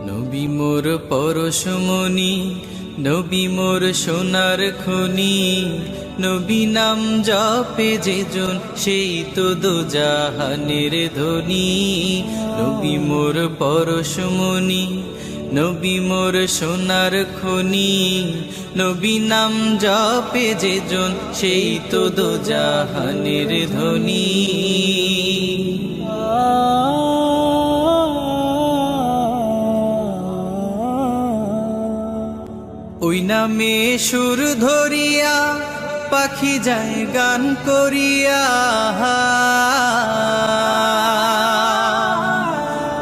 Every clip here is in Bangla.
নবী মোর পরশমণি, নবী মোর সোনার খনি, নবী নাম জপে যেজন সেই তো দোজাহানের ধনী। নবী মোর পরশমণি, নবী মোর সোনার খনি, নবী নাম জপে যেজন সেই তো দোজাহানের ধনী। ওই নামে সুর ধরিয়া পাখি যায় গান করিয়া,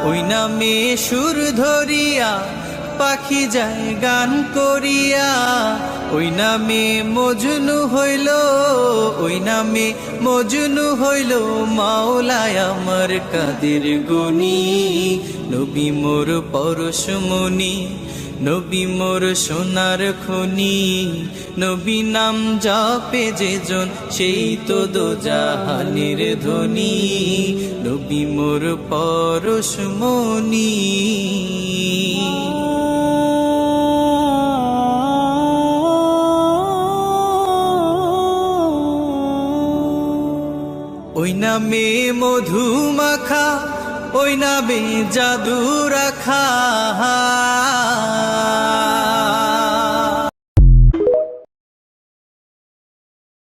ওই নামে সুর ধরিয়া পাখি যায় গান করিয়া। ওই নামে মজনু হইল, ওই নামে মজনু হইল মাওলায় আমার কাদের গনি। নবী মোর পরশমণি, নবী মোর সোনার খনি, নবী নাম জপে যেজন সেই তো দোজাহানের ধনী। নবী মোর পরশমণি। ওই নামে মধু মাখা, ওই নামে জাদু রাখা,